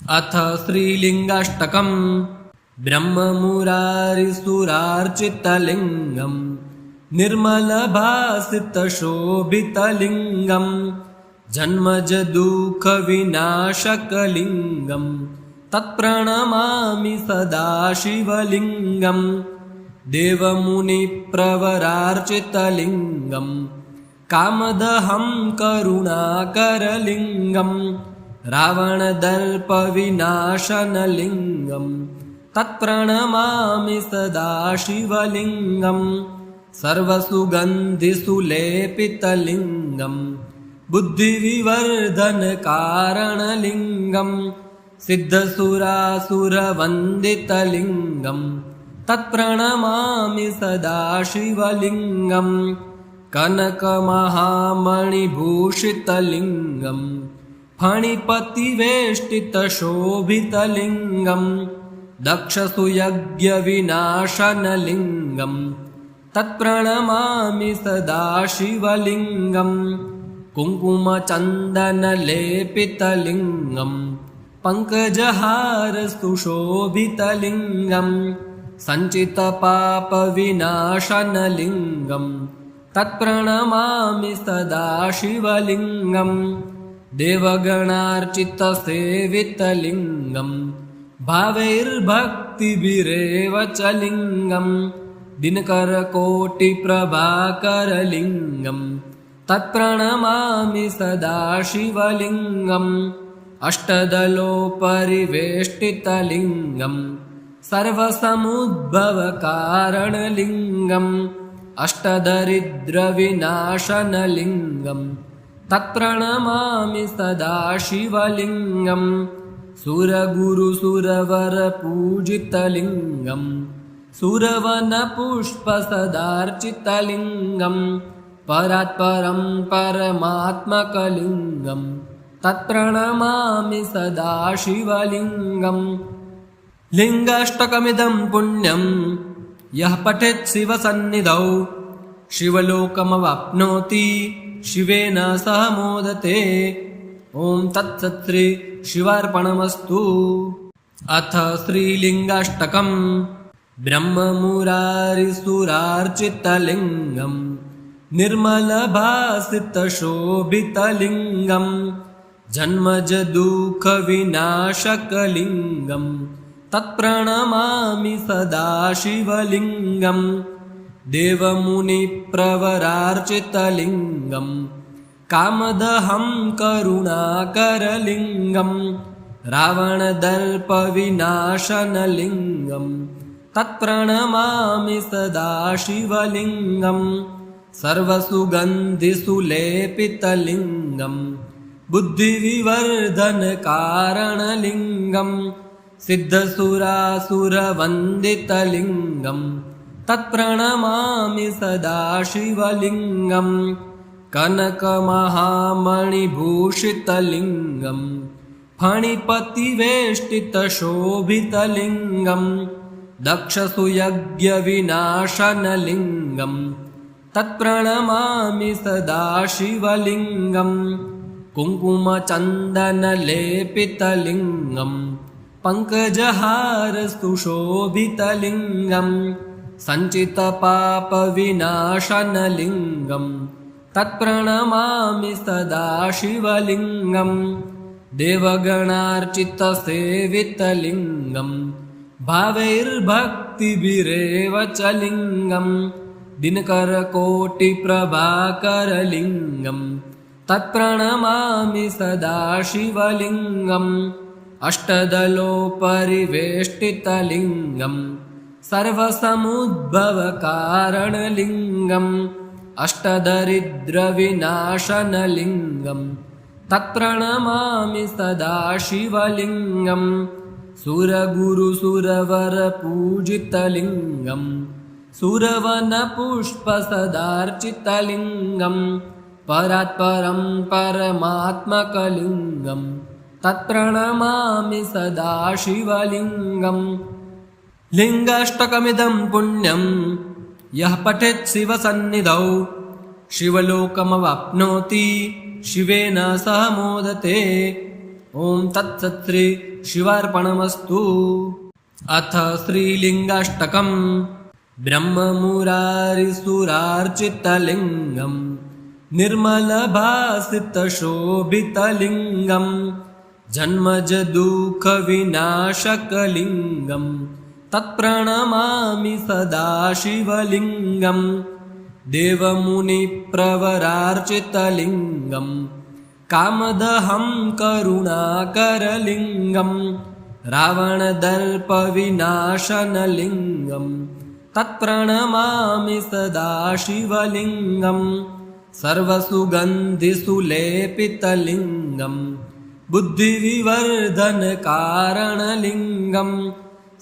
अथ श्रीलिङ्गाष्टकम् ब्रह्ममुरारिसुरार्चितलिङ्गम् निर्मलभासितशोभितलिङ्गम् जन्मजदुःखविनाशकलिङ्गम् तत्प्रणमामि सदा शिवलिङ्गम् देवमुनिप्रवरार्चितलिङ्गम् कामदहं करुणाकरलिङ्गम् रावणदर्पविनाशनलिङ्गम् तत्प्रणमामि सदा शिवलिङ्गम् सर्वसुगन्धिसुलेपितलिङ्गम् बुद्धिविवर्धनकारणलिङ्गम् सिद्धसुरासुरवन्दितलिङ्गम् तत्प्रणमामि सदा शिवलिङ्गम् कनकमहामणिभूषितलिङ्गम् फणिपतिवेष्टितशोभितलिङ्गम् दक्षसुयज्ञविनाशनलिङ्गम् तत्प्रणमामि सदा शिवलिङ्गम् कुङ्कुमचन्दनलेपितलिङ्गम् पङ्कजहारसुशोभितलिङ्गम् सञ्चितपापविनाशनलिङ्गम् तत्प्रणमामि सदा शिवलिङ्गम् देवगणार्चितसेवितलिङ्गम् भावैर्भक्तिभिरेव च लिङ्गम् दिनकरकोटिप्रभाकरलिङ्गम् तत्प्रणमामि सदा शिवलिङ्गम् अष्टदलोपरिवेष्टितलिङ्गम् सर्वसमुद्भवकारणलिङ्गम् अष्टदरिद्रविनाशनलिङ्गम् तत्प्रणमामि सदा शिवलिङ्गम् सुरगुरुसुरवरपूजितलिङ्गम् सुरवनपुष्पसदार्चितलिङ्गम् परात्परं परमात्मकलिङ्गम् तत्प्रणमामि सदा शिवलिङ्गम् लिङ्गाष्टकमिदं पुण्यम् यः पठेत् शिवसन्निधौ शिवलोकमवाप्नोति शिवेन सह मोदते। ॐ तत्सत् श्री शिवार्पणमस्तु। अथ श्रीलिङ्गाष्टकम् ब्रह्ममुरारिसुरार्चितलिङ्गम् निर्मलभासितशोभितलिङ्गम् जन्मजदुःखविनाशकलिङ्गम् तत्प्रणमामि सदा शिवलिङ्गम् देवमुनिप्रवरार्चितलिङ्गम् कामदहं करुणाकरलिङ्गम् रावणदर्पविनाशनलिङ्गम् तत्प्रणमामि सदा शिवलिङ्गम् सर्वसुगन्धिसुलेपितलिङ्गम् बुद्धिविवर्धनकारणलिङ्गम् सिद्धसुरासुरवन्दितलिङ्गम् तत्प्रणमामि सदा शिवलिङ्गम् कनकमहामणिभूषितलिङ्गम् फणिपतिवेष्टितशोभितलिङ्गम् दक्षसुयज्ञविनाशनलिङ्गम् तत्प्रणमामि सदा शिवलिङ्गम् कुङ्कुमचन्दनलेपितलिङ्गम् पङ्कजहारसुशोभितलिङ्गम् सञ्चितपापविनाशनलिङ्गम् तत्प्रणमामि सदा शिवलिङ्गम् देवगणार्चितसेवितलिङ्गम् भावैर्भक्तिभिरेव च लिङ्गम् दिनकरकोटिप्रभाकरलिङ्गम् तत्प्रणमामि सदा शिवलिङ्गम् अष्टदलोपरिवेष्टितलिङ्गम् सर्वसमुद्भवकारणलिङ्गम् अष्टदरिद्रविनाशनलिङ्गम् तत्प्रणमामि सदा शिवलिङ्गम् सुरगुरुसुरवरपूजितलिङ्गम् सुरवनपुष्पसदार्चितलिङ्गम् परात्परं परमात्मकलिङ्गम् तत्प्रणमामि सदा शिवलिङ्गम् लिङ्गाष्टकमिदं पुण्यम् यः पठेत् शिवसन्निधौ शिवलोकमवाप्नोति शिवेन सह मोदते। ॐ तत्सत् श्री शिवार्पणमस्तु। अथ श्रीलिङ्गाष्टकम्। ब्रह्ममुरारिसुरार्चितलिङ्गम् निर्मलभासितशोभितलिङ्गम् जन्मजदुःखविनाशकलिङ्गम् तत्प्रणमामि सदा शिवलिङ्गम्। देवमुनिप्रवरार्चितलिङ्गम् कामदहं करुणाकरलिङ्गम् रावणदर्पविनाशनलिङ्गम् तत्प्रणमामि सदा शिवलिङ्गम्। सर्वसुगन्धिसुलेपितलिङ्गम् बुद्धिविवर्धनकारणलिङ्गम्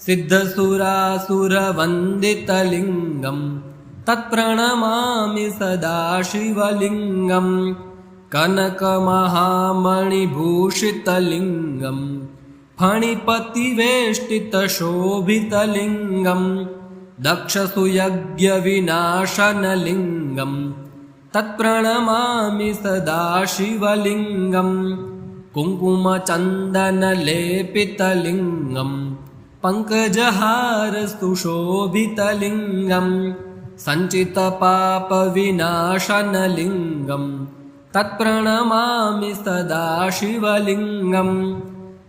सिद्धसुरासुरवन्दितलिङ्गम् तत्प्रणमामि सदा शिवलिङ्गम्। कनकमहामणिभूषितलिङ्गम् फणिपतिवेष्टितशोभितलिङ्गम् दक्षसुयज्ञविनाशनलिङ्गम् तत्प्रणमामि सदा शिवलिङ्गम्। कुङ्कुमचन्दनलेपितलिङ्गम् पङ्कजहारसुशोभितलिङ्गम् सञ्चितपापविनाशनलिङ्गम् तत्प्रणमामि सदा शिवलिङ्गम्।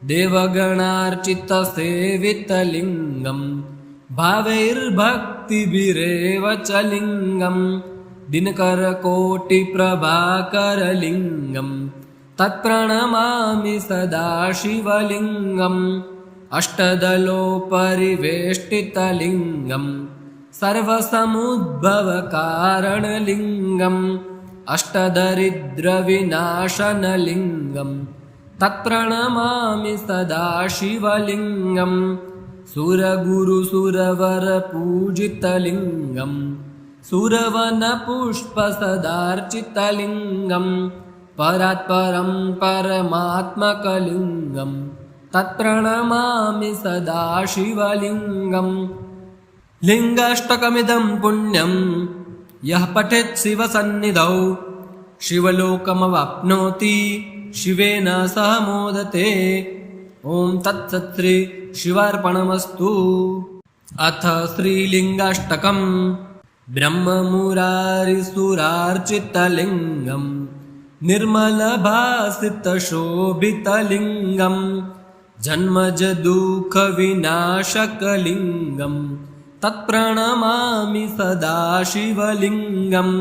देवगणार्चितसेवितलिङ्गम् भावैर्भक्तिभिरेव च लिङ्गम् दिनकरकोटिप्रभाकरलिङ्गम् तत्प्रणमामि सदा शिवलिङ्गम्। अष्टदलोपरिवेष्टितलिङ्गम् सर्वसमुद्भवकारणलिङ्गम् अष्टदरिद्रविनाशनलिङ्गम् तत्प्रणमामि सदा शिवलिङ्गम्। सुरगुरुसुरवरपूजितलिङ्गम् सुरवनपुष्पसदार्चितलिङ्गम् परात्परं परमात्मकलिङ्गम् तत्प्रणमामि सदा शिवलिङ्गम्। लिङ्गाष्टकमिदं पुण्यं यः पठेत् शिवसन्निधौ शिवलोकमवाप्नोति शिवेन सह मोदते। ॐ तत्सत् श्री शिवार्पणमस्तु। अथ श्रीलिङ्गाष्टकम्। ब्रह्ममुरारिसुरार्चितलिङ्गम् निर्मलभासितशोभितलिङ्गम् जन्मजदुःखविनाशकलिङ्गम् तत्प्रणमामि सदा शिवलिङ्गम्।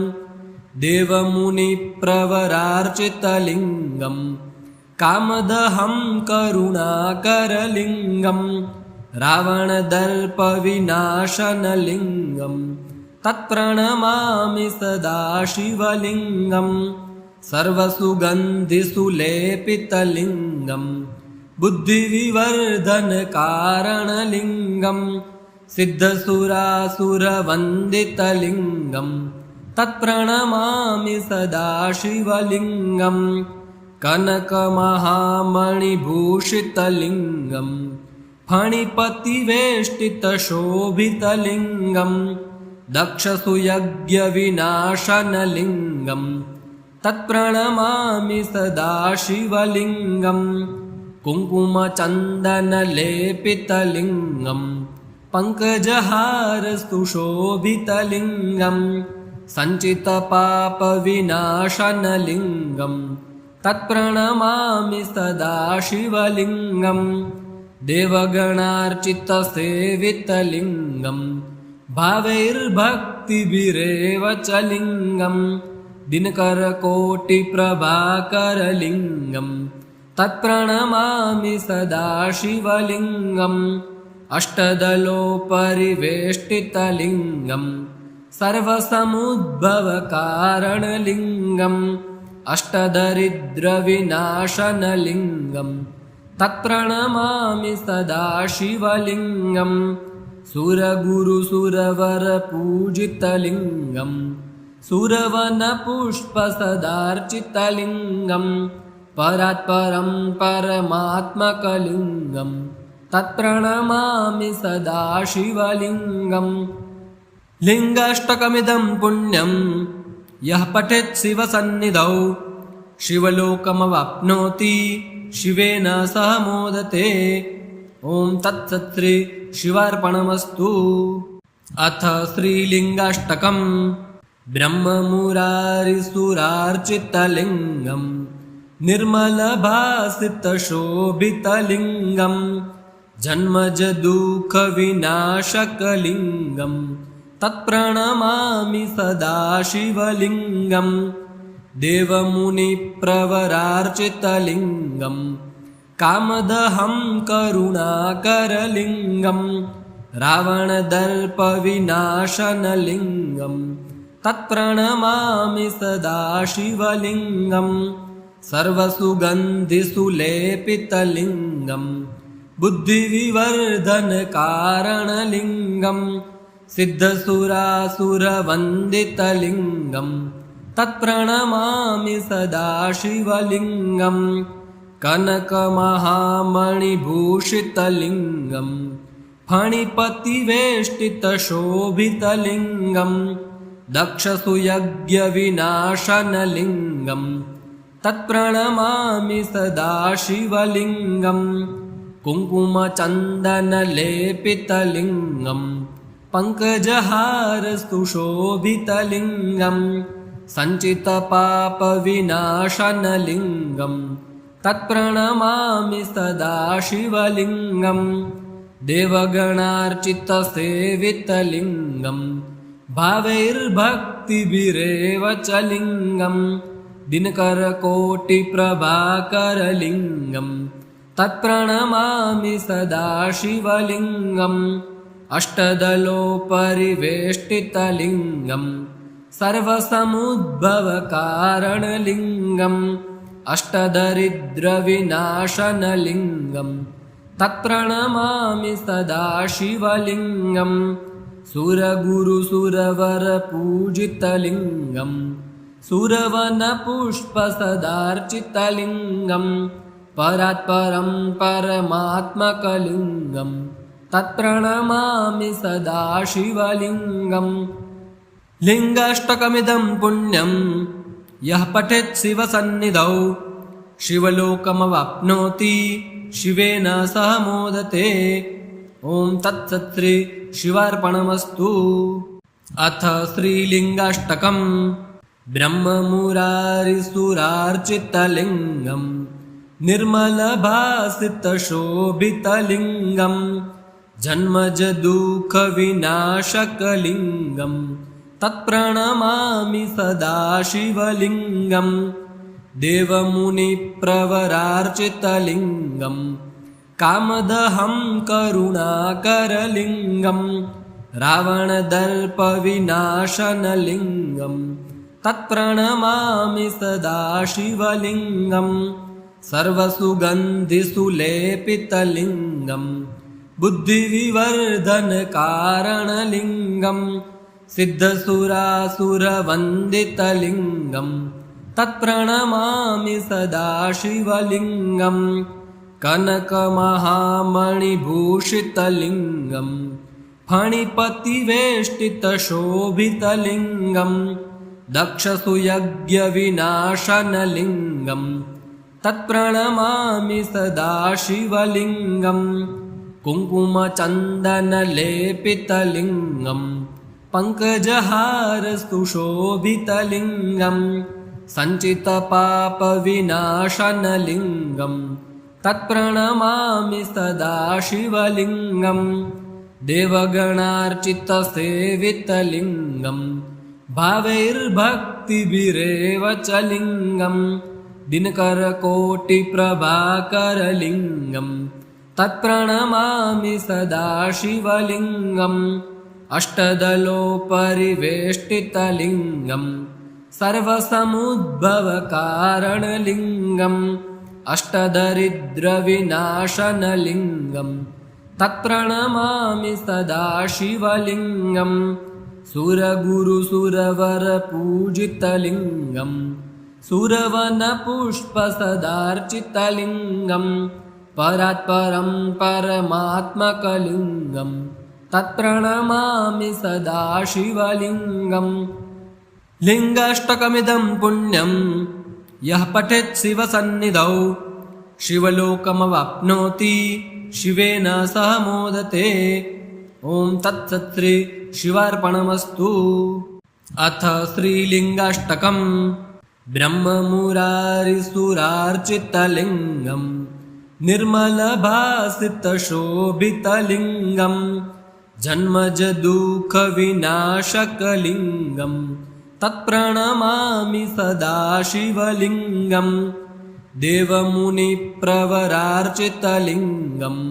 देवमुनिप्रवरार्चितलिङ्गम् कामदहं करुणाकरलिङ्गम् रावणदर्पविनाशनलिङ्गम् तत्प्रणमामि सदा शिवलिङ्गम्। सर्वसुगन्धिसुलेपितलिङ्गम् बुद्धिविवर्धनकारणलिङ्गम् सिद्धसुरासुरवन्दितलिङ्गम् तत्प्रणमामि सदा शिवलिङ्गम्। कनकमहामणिभूषितलिङ्गम् फणिपतिवेष्टितशोभितलिङ्गम् दक्षसुयज्ञविनाशनलिङ्गम् तत्प्रणमामि सदा शिवलिङ्गम्। कुङ्कुमचन्दनलेपितलिङ्गम् पङ्कजहारसुशोभितलिङ्गम् सञ्चितपापविनाशनलिङ्गम् तत्प्रणमामि सदा शिवलिङ्गम्। देवगणार्चितसेवितलिङ्गम् भावैर्भक्तिभिरेव च लिङ्गम् दिनकरकोटिप्रभाकरलिङ्गम् तत्प्रणमामि सदा शिवलिङ्गम्। अष्टदलोपरिवेष्टितलिङ्गम् सर्वसमुद्भवकारणलिङ्गम् अष्टदरिद्रविनाशनलिङ्गम् तत्प्रणमामि सदा शिवलिङ्गम्। सुरगुरुसुरवरपूजितलिङ्गम् सुरवनपुष्पसदार्चितलिङ्गम् परात्परं परमात्मकलिङ्गम् तत्प्रणमामि सदा शिवलिङ्गम्। लिङ्गाष्टकमिदं पुण्यं यः पठेत् शिवसन्निधौ शिवलोकमवाप्नोति शिवेन सह मोदते। ॐ तत्सत् श्री शिवार्पणमस्तु। अथ श्रीलिङ्गाष्टकम्। ब्रह्ममुरारिसुरार्चितलिङ्गम् निर्मलभासितशोभितलिङ्गम् जन्मजदुःखविनाशकलिङ्गम् तत्प्रणमामि सदा शिवलिङ्गम्। देवमुनिप्रवरार्चितलिङ्गम् कामदहं करुणाकरलिङ्गम् रावणदर्पविनाशनलिङ्गम् तत्प्रणमामि सदा शिवलिङ्गम्। सर्वसुगन्धिसुलेपितलिङ्गम् बुद्धिविवर्धनकारणलिङ्गम् सिद्धसुरासुरवन्दितलिङ्गम् तत्प्रणमामि सदा शिवलिङ्गम्। कनकमहामणिभूषितलिङ्गम् फणिपतिवेष्टितशोभितलिङ्गम् दक्षसुयज्ञविनाशनलिङ्गम् तत्प्रणमामि सदा शिवलिङ्गम्। कुङ्कुमचन्दनलेपितलिङ्गम् पङ्कजहारसुशोभितलिङ्गम् सञ्चितपापविनाशनलिङ्गम् तत्प्रणमामि सदा शिवलिङ्गम्। देवगणार्चितसेवितलिङ्गम् भावैर्भक्तिभिरेव च लिङ्गम् दिनकरकोटिप्रभाकरलिङ्गम् तत्प्रणमामि सदा शिवलिङ्गम्। अष्टदलोपरिवेष्टितलिङ्गम् सर्वसमुद्भवकारणलिङ्गम् अष्टदरिद्रविनाशनलिङ्गम् तत्प्रणमामि सदा शिवलिङ्गम्। सुरगुरुसुरवरपूजितलिङ्गम् सुरवनपुष्पसदार्चितलिङ्गम् परात्परं परमात्मकलिङ्गम् तत्प्रणमामि सदा शिवलिङ्गम्। लिङ्गाष्टकमिदं पुण्यं यः पठेत् शिवसन्निधौ शिवलोकमवाप्नोति शिवेन सह मोदते। ॐ तत्सत् श्री शिवार्पणमस्तु। अथ श्रीलिङ्गाष्टकम्। ब्रह्ममुरारिसुरार्चितलिङ्गम् निर्मलभासितशोभितलिङ्गम् जन्मजदुःखविनाशकलिङ्गम् तत्प्रणमामि सदा शिवलिङ्गम्। देवमुनिप्रवरार्चितलिङ्गम् कामदहं करुणाकरलिङ्गम् रावणदर्पविनाशनलिङ्गम् तत्प्रणमामि सदा शिवलिङ्गम्। सर्वसुगन्धिसुलेपितलिङ्गम् बुद्धिविवर्धनकारणलिङ्गम् सिद्धसुरासुरवन्दितलिङ्गम् तत्प्रणमामि सदा शिवलिङ्गम्। कनकमहामणिभूषितलिङ्गम् फणिपतिवेष्टितशोभितलिङ्गम् दक्षसुयज्ञविनाशनलिङ्गम् तत्प्रणमामि सदा शिवलिङ्गम्। कुङ्कुमचन्दनलेपितलिङ्गम् पङ्कजहारसुशोभितलिङ्गम् सञ्चितपापविनाशनलिङ्गम् तत्प्रणमामि सदा शिवलिङ्गम्। देवगणार्चितसेवितलिङ्गम् भावैर्भक्तिभिरेव च लिङ्गम् दिनकरकोटिप्रभाकरलिङ्गम् तत्प्रणमामि सदा शिवलिङ्गम्। अष्टदलोपरिवेष्टितलिङ्गम् सर्वसमुद्भवकारणलिङ्गम् अष्टदरिद्रविनाशनलिङ्गम् तत्प्रणमामि सदा शिवलिङ्गम्। सुरगुरुसुरवरपूजितलिङ्गम् सुरवनपुष्पसदार्चितलिङ्गम् परात्परं परमात्मकलिङ्गम् तत्प्रणमामि सदा शिवलिङ्गम्। लिङ्गाष्टकमिदं पुण्यं यः पठेत् शिवसन्निधौ शिवलोकमवाप्नोति शिवेन सह मोदते। ॐ तत्सत् श्री शिवार्पणमस्तु। अथ श्रीलिङ्गाष्टकम्। ब्रह्ममुरारिसुरार्चितलिङ्गम् निर्मलभासितशोभितलिङ्गम् जन्मजदुःखविनाशकलिङ्गम् तत्प्रणमामि सदा शिवलिङ्गम्। देवमुनिप्रवरार्चितलिङ्गम्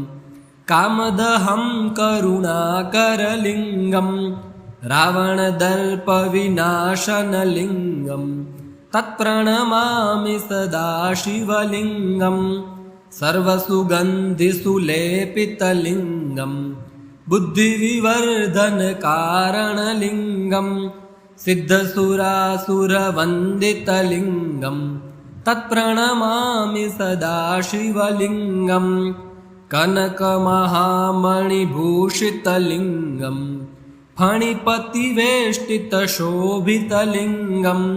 कामदहं करुणाकरलिङ्गम् रावणदर्पविनाशनलिङ्गम् तत्प्रणमामि सदा शिवलिङ्गम्। सर्वसुगन्धिसुलेपितलिङ्गम् बुद्धिविवर्धनकारणलिङ्गम् सिद्धसुरासुरवन्दितलिङ्गम् तत्प्रणमामि सदा शिवलिङ्गम्। कनकमहामणिभूषितलिङ्गम् फणिपतिवेष्टितशोभितलिङ्गम्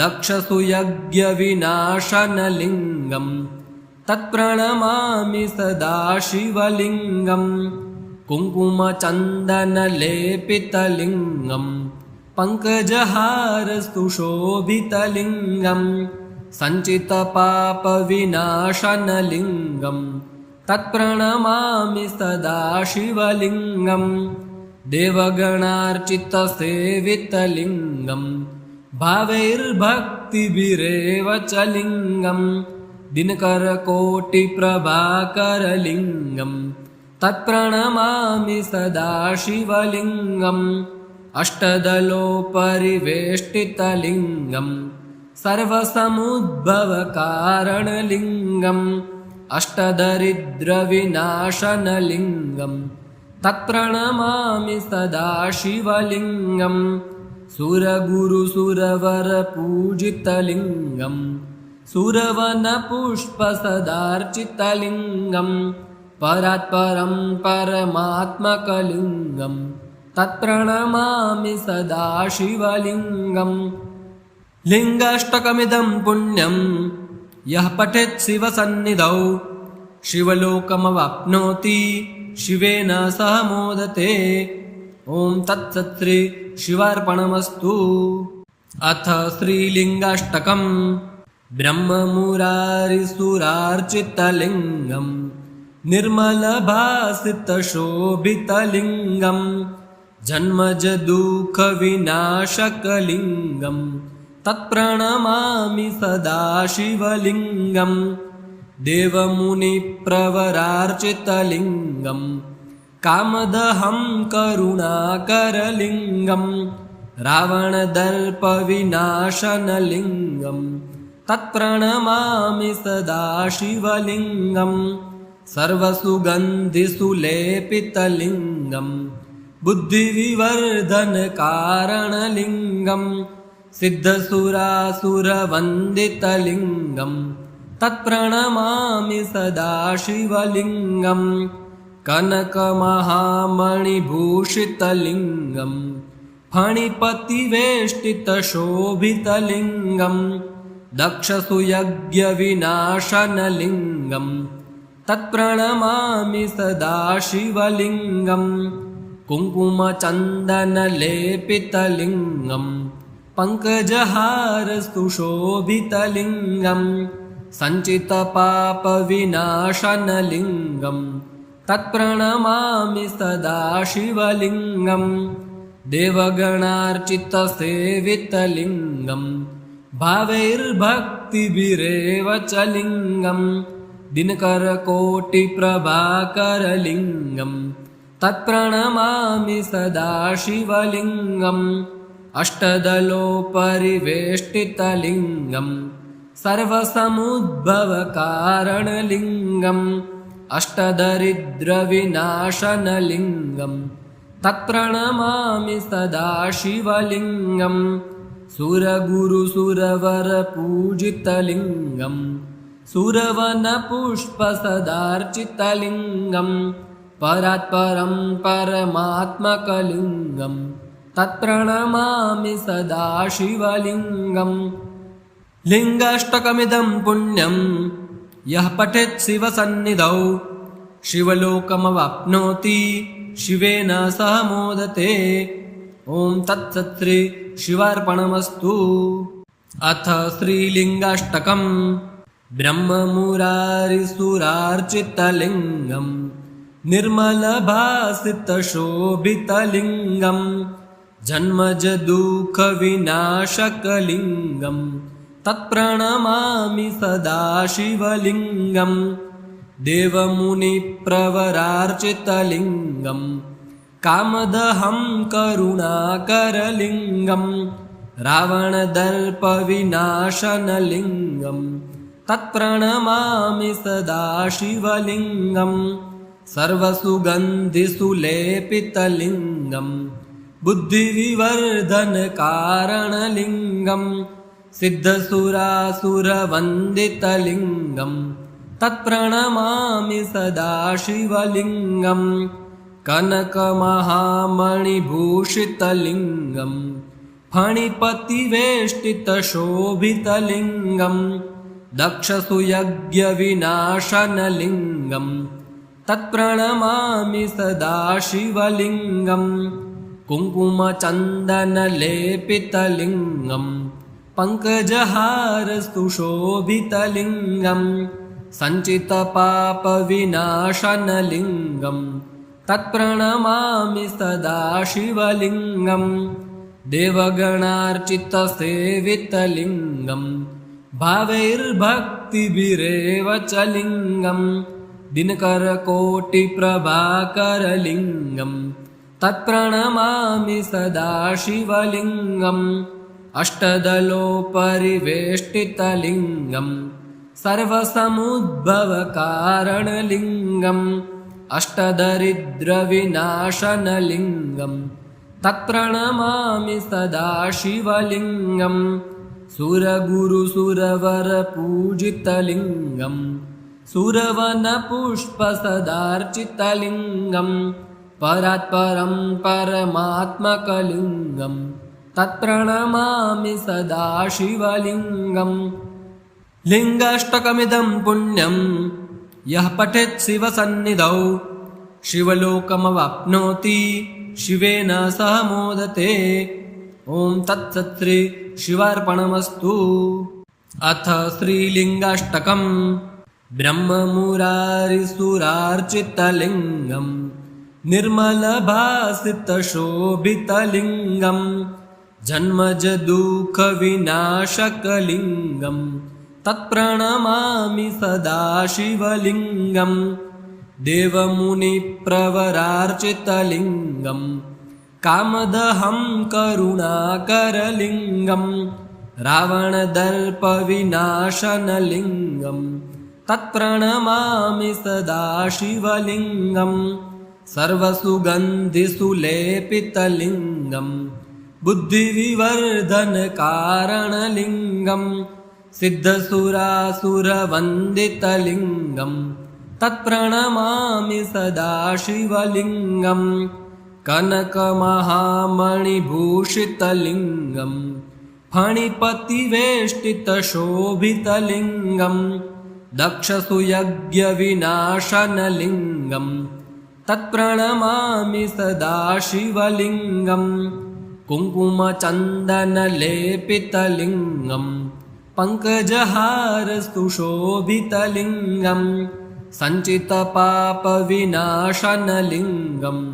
दक्षसुयज्ञविनाशनलिङ्गम् तत्प्रणमामि सदा शिवलिङ्गम्। कुङ्कुमचन्दनलेपितलिङ्गम् पङ्कजहारसुशोभितलिङ्गम् सञ्चितपापविनाशनलिङ्गम् तत्प्रणमामि सदा शिवलिङ्गम्। देवगणार्चितसेवितलिङ्गम् भावैर्भक्तिभिरेव च लिङ्गम् दिनकरकोटिप्रभाकरलिङ्गम् तत्प्रणमामि सदा शिवलिङ्गम्। अष्टदलोपरिवेष्टितलिङ्गम् सर्वसमुद्भवकारणलिङ्गम् अष्टदरिद्रविनाशनलिङ्गम् तत्प्रणमामि सदा शिवलिङ्गम्। सुरगुरुसुरवरपूजितलिङ्गम् सुरवनपुष्पसदार्चितलिङ्गम् परात्परं परमात्मकलिङ्गम् तत्प्रणमामि सदा शिवलिङ्गम्। लिङ्गाष्टकमिदं पुण्यम् यः पठेत् शिवसन्निधौ शिवलोकमवाप्नोति शिवेन सह मोदते। ॐ तत्सत् श्री शिवार्पणमस्तु। अथ श्रीलिङ्गाष्टकम्। ब्रह्ममुरारिसुरार्चितलिङ्गम् निर्मलभासितशोभितलिङ्गम् जन्मजदुःखविनाशकलिङ्गम् तत्प्रणमामि सदा शिवलिङ्गम्। देवमुनिप्रवरार्चितलिङ्गम् कामदहं करुणाकरलिङ्गम् रावणदर्पविनाशनलिङ्गम् तत्प्रणमामि सदा शिवलिङ्गम्। सर्वसुगन्धिसुलेपितलिङ्गम् बुद्धिविवर्धनकारणलिङ्गम् सिद्धसुरासुरवन्दितलिङ्गम् तत्प्रणमामि सदा शिवलिङ्गम्। कनकमहामणिभूषितलिङ्गम् फणिपतिवेष्टितशोभितलिङ्गम् दक्षसुयज्ञविनाशनलिङ्गम् तत्प्रणमामि सदा शिवलिङ्गम्। कुङ्कुमचन्दनलेपितलिङ्गम् पङ्कजहारसुशोभितलिङ्गम् सञ्चितपापविनाशनलिङ्गम् तत्प्रणमामि सदा शिवलिङ्गम्। देवगणार्चितसेवितलिङ्गम् भावैर्भक्तिभिरेव च लिङ्गम् दिनकरकोटिप्रभाकरलिङ्गम् तत्प्रणमामि सदा शिवलिङ्गम्। अष्टदलोपरिवेष्टितलिङ्गम् सर्वसमुद्भवकारणलिङ्गम् अष्टदरिद्रविनाशनलिङ्गम् तत्प्रणमामि सदा शिवलिङ्गम्। सुरगुरुसुरवरपूजितलिङ्गम् सुरवनपुष्पसदार्चितलिङ्गम् परात्परं परमात्मकलिङ्गम् तत्प्रणमामि सदा शिवलिङ्गम्। लिङ्गाष्टकमिदं पुण्यम् यः पठेत् शिवसन्निधौ शिवलोकमवाप्नोति शिवेन सह मोदते। ॐ तत्सत् श्री शिवार्पणमस्तु। अथ श्रीलिङ्गाष्टकम्। ब्रह्ममुरारिसुरार्चितलिङ्गम् निर्मलभासितशोभितलिङ्गम् जन्मजदुःखविनाशकलिङ्गम् तत्प्रणमामि सदा शिवलिङ्गम्। देवमुनिप्रवरार्चितलिङ्गम् कामदहं करुणाकरलिङ्गम् रावणदर्पविनाशनलिङ्गम् तत्प्रणमामि सदा शिवलिङ्गम्। सर्वसुगन्धिसुलेपितलिङ्गम् बुद्धिविवर्धनकारणलिङ्गम् सिद्धसुरासुरवन्दितलिङ्गम् तत्प्रणमामि सदा शिवलिङ्गम्। कनकमहामणिभूषितलिङ्गम् फणिपतिवेष्टितशोभितलिङ्गम् दक्षसुयज्ञविनाशनलिङ्गम् तत्प्रणमामि सदा शिवलिङ्गम्। कुङ्कुमचन्दनलेपितलिङ्गम् पङ्कजहारस्तुशोभितलिङ्गम् सञ्चितपापविनाशनलिङ्गम् तत्प्रणमामि सदा शिवलिङ्गम्। देवगणार्चितसेवितलिङ्गम् भावैर्भक्तिभिरेव च लिङ्गम् दिनकरकोटिप्रभाकरलिङ्गम् तत्प्रणमामि सदा शिवलिङ्गम्। अष्टदलोपरिवेष्टितलिङ्गम् सर्वसमुद्भवकारणलिङ्गम् अष्टदरिद्रविनाशनलिङ्गम् तत्प्रणमामि सदा शिवलिङ्गम्। सुरगुरुसुरवरपूजितलिङ्गम् सुरवनपुष्पसदार्चितलिङ्गम् परात्परं परमात्मकलिङ्गम् तत्प्रणमामि सदा शिवलिङ्गम्। लिङ्गाष्टकमिदं पुण्यम् यः पठेत् शिवसन्निधौ शिवलोकमवाप्नोति शिवेन सह मोदते। ॐ तत्सत् श्री शिवार्पणमस्तु। अथ श्रीलिङ्गाष्टकम्। ब्रह्ममुरारिसुरार्चितलिङ्गम् निर्मलभासितशोभितलिङ्गम् जन्मजदुःखविनाशकलिङ्गम् तत्प्रणमामि सदा शिवलिङ्गम्। देवमुनिप्रवरार्चितलिङ्गम् कामदहं करुणाकरलिङ्गम् रावणदर्पविनाशनलिङ्गम् तत्प्रणमामि सदा शिवलिङ्गम्। सर्वसुगन्धिसुलेपितलिङ्गम् बुद्धिविवर्धनकारणलिङ्गम् सिद्धसुरासुरवन्दितलिङ्गम् तत्प्रणमामि सदा शिवलिङ्गम्। कनकमहामणिभूषितलिङ्गम् फणिपतिवेष्टितशोभितलिङ्गम् दक्षसुयज्ञविनाशनलिङ्गम् तत्प्रणमामि सदा शिवलिङ्गम्। कुङ्कुमचन्दनलेपितलिङ्गम् पङ्कजहारस्तुशोभितलिङ्गम् सञ्चितपापविनाशनलिङ्गम्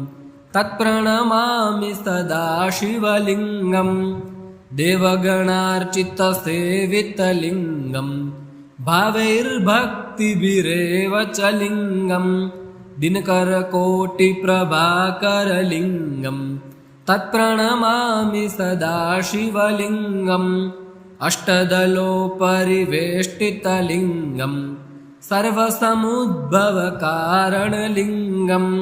तत्प्रणमामि सदा शिवलिङ्गम्। देवगणार्चितसेवितलिङ्गम् भावैर्भक्तिभिरेव च लिङ्गम् दिनकरकोटिप्रभाकरलिङ्गम् तत्प्रणमामि सदा शिवलिङ्गम्। अष्टदलोपरिवेष्टितलिङ्गम् सर्वसमुद्भवकारणलिङ्गम्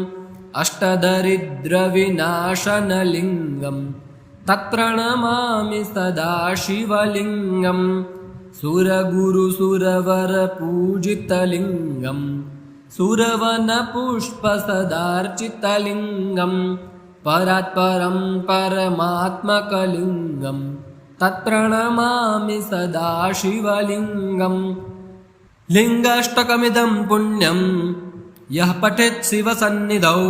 अष्टदरिद्रविनाशनलिङ्गम् तत्प्रणमामि सदा शिवलिङ्गम्। सुरगुरुसुरवरपूजितलिङ्गम् सुरवनपुष्पसदार्चितलिङ्गम् परात्परं परमात्मकलिङ्गम् तत्प्रणमामि सदा शिवलिङ्गम्। लिङ्गाष्टकमिदं पुण्यं यः पठेत् शिवसन्निधौ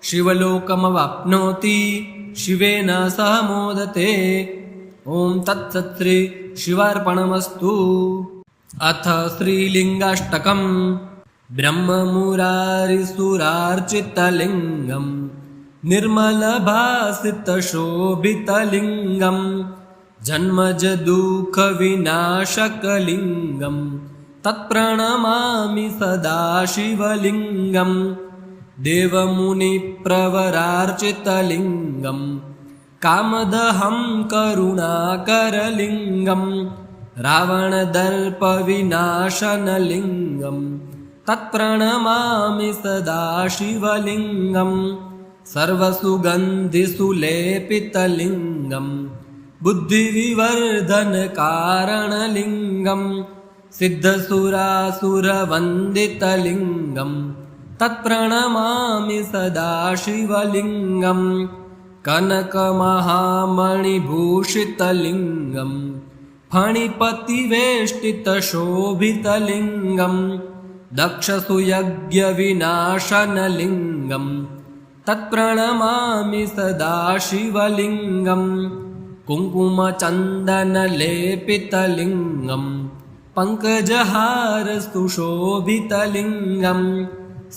शिवलोकमवाप्नोति शिवेन सह मोदते। ॐ तत्सत् श्री शिवार्पणमस्तु। अथ श्रीलिङ्गाष्टकम्। ब्रह्ममुरारिसुरार्चितलिङ्गं निर्मलभासितशोभितलिङ्गं जन्मजदुःखविनाशकलिङ्गं तत्प्रणमामि सदा शिवलिङ्गं। देवमुनिप्रवरार्चितलिङ्गं कामदहं करुणाकरलिङ्गं रावणदर्पविनाशनलिङ्गं तत्प्रणमामि सदा शिवलिङ्गं। सर्वसुगन्धिसुलेपितलिङ्गं बुद्धिविवर्धनकारणलिङ्गं सिद्धसुरासुरवन्दितलिङ्गं तत्प्रणमामि सदा शिवलिङ्गं। कनकमहामणिभूषितलिङ्गं फणिपतिवेष्टितशोभितलिङ्गं दक्षसुयज्ञविनाशनलिङ्गं तत्प्रणमामि सदा शिवलिङ्गं। कुङ्कुमचन्दनलेपितलिङ्गं पङ्कजहारसुशोभितलिङ्गं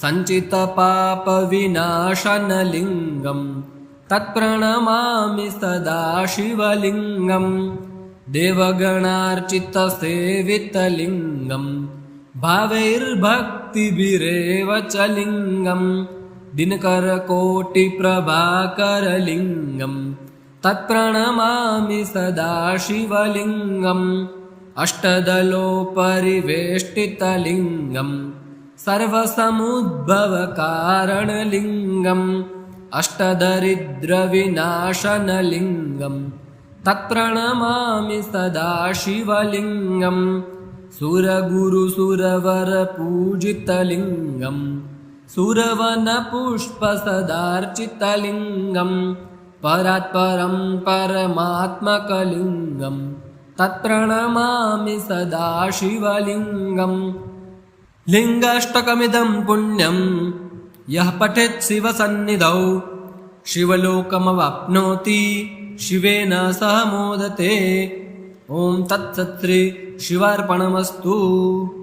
सञ्चितपापविनाशनलिङ्गं तत्प्रणमामि सदा शिवलिङ्गं। देवगणार्चितसेवितलिङ्गं भावैर्भक्तिभिरेव च लिङ्गं दिनकरकोटिप्रभाकरलिङ्गं तत्प्रणमामि सदा शिवलिङ्गम्। अष्टदलोपरिवेष्टितलिङ्गं सर्वसमुद्भवकारणलिङ्गं अष्टदरिद्रविनाशनलिङ्गं तत्प्रणमामि सदा शिवलिङ्गं। सुरगुरुसुरवरपूजितलिङ्गं सुरवनपुष्पसदार्चितलिङ्गं परात्परं परमात्मकलिङ्गं तत्प्रणमामि सदा शिवलिङ्गं। लिङ्गाष्टकमिदं पुण्यं यः पठेत् शिवसन्निधौ शिवलोकमवाप्नोति शिवेन सह मोदते। ॐ तत्सत् श्री शिवार्पणमस्तु।